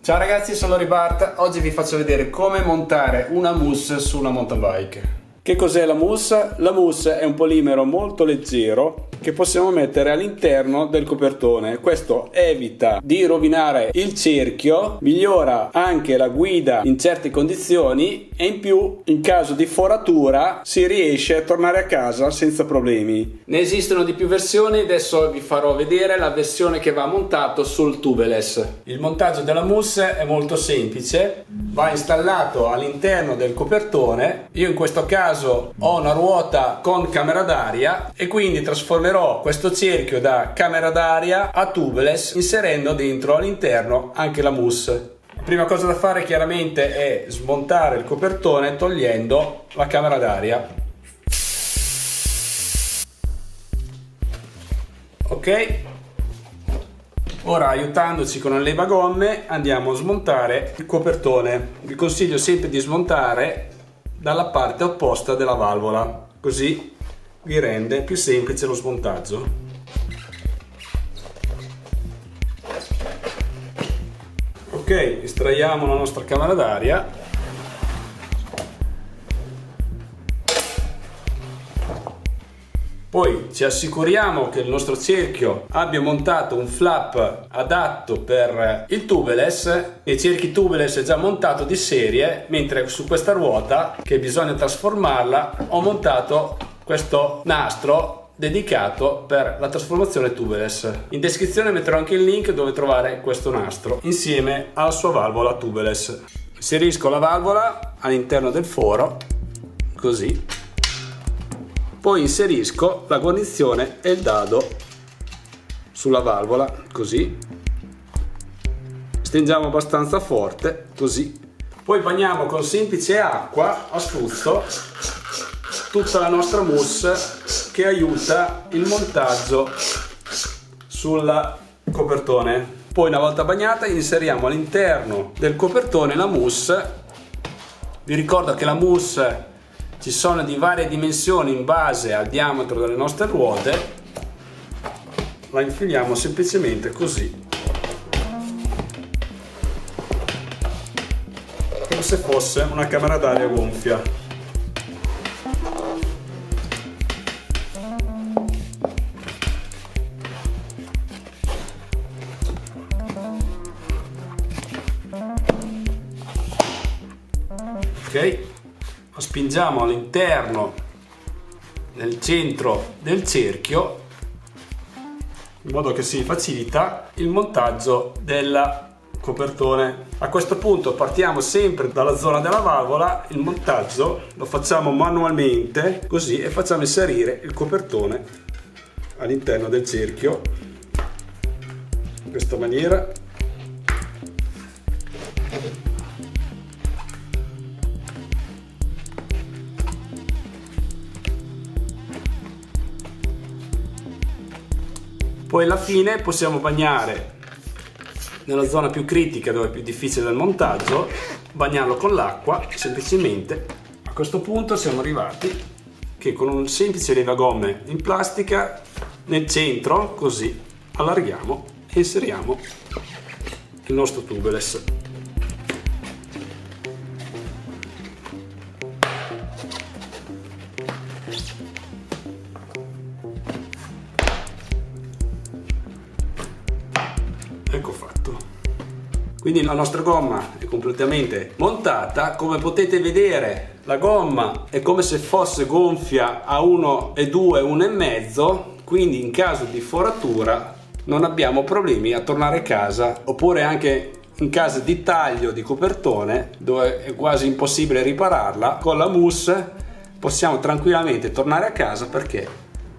Ciao ragazzi, sono Ribart. Oggi vi faccio vedere come montare una mousse su una mountain bike. Che cos'è la mousse? La mousse è un polimero molto leggero che possiamo mettere all'interno del copertone. Questo evita di rovinare il cerchio, migliora anche la guida in certe condizioni e in più, in caso di foratura, si riesce a tornare a casa senza problemi. Ne esistono di più versioni, adesso vi farò vedere la versione che va montato sul tubeless. Il montaggio della mousse è molto semplice, va installato all'interno del copertone. Io in questo caso ho una ruota con camera d'aria e quindi trasformerò questo cerchio da camera d'aria a tubeless inserendo dentro all'interno anche la mousse. La prima cosa da fare chiaramente è smontare il copertone togliendo la camera d'aria. Ok, ora aiutandoci con il levagomme andiamo a smontare il copertone. Vi consiglio sempre di smontare dalla parte opposta della valvola, così vi rende più semplice lo smontaggio. Ok, estraiamo la nostra camera d'aria. Poi ci assicuriamo che il nostro cerchio abbia montato un flap adatto per il tubeless. Il cerchio tubeless è già montato di serie, mentre su questa ruota, che bisogna trasformarla, ho montato questo nastro dedicato per la trasformazione tubeless. In descrizione metterò anche il link dove trovare questo nastro insieme alla sua valvola tubeless. Inserisco la valvola all'interno del foro, così. Poi inserisco la guarnizione e il dado sulla valvola, così. Stringiamo abbastanza forte, così. Poi bagniamo con semplice acqua a spruzzo tutta la nostra mousse che aiuta il montaggio sul copertone. Poi una volta bagnata inseriamo all'interno del copertone la mousse. Vi ricordo che la mousse ci sono di varie dimensioni in base al diametro delle nostre ruote. La infiliamo semplicemente così, come se fosse una camera d'aria gonfia. Ok, lo spingiamo all'interno nel centro del cerchio in modo che si facilita il montaggio del copertone. A questo punto partiamo sempre dalla zona della valvola, il montaggio lo facciamo manualmente così e facciamo inserire il copertone all'interno del cerchio in questa maniera. Poi alla fine possiamo bagnare nella zona più critica dove è più difficile il montaggio, bagnarlo con l'acqua semplicemente. A questo punto siamo arrivati che con un semplice levagomme in plastica nel centro così allarghiamo e inseriamo il nostro tubeless. Ecco fatto. Quindi la nostra gomma è completamente montata. Come potete vedere, la gomma è come se fosse gonfia a 1,2, 1,5, quindi in caso di foratura non abbiamo problemi a tornare a casa, oppure anche in caso di taglio di copertone dove è quasi impossibile ripararla. Con la mousse possiamo tranquillamente tornare a casa perché,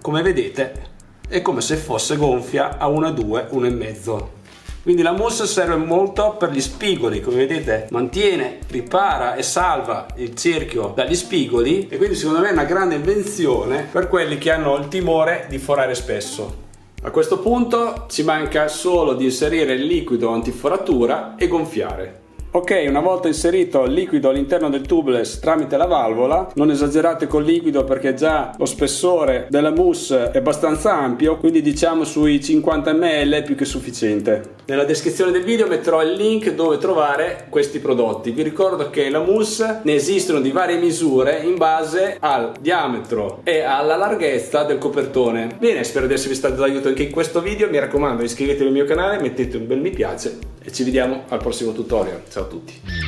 come vedete, è come se fosse gonfia a 1,2, 1,5. Quindi la mousse serve molto per gli spigoli, come vedete mantiene, ripara e salva il cerchio dagli spigoli, e quindi secondo me è una grande invenzione per quelli che hanno il timore di forare spesso. A questo punto ci manca solo di inserire il liquido antiforatura e gonfiare. Ok, una volta inserito il liquido all'interno del tubeless tramite la valvola, non esagerate col liquido perché già lo spessore della mousse è abbastanza ampio, quindi diciamo sui 50 ml è più che sufficiente. Nella descrizione del video metterò il link dove trovare questi prodotti. Vi ricordo che la mousse ne esistono di varie misure in base al diametro e alla larghezza del copertone. Bene, spero di esservi stato d'aiuto anche in questo video. Mi raccomando, iscrivetevi al mio canale, mettete un bel mi piace e ci vediamo al prossimo tutorial. Ciao a tutti.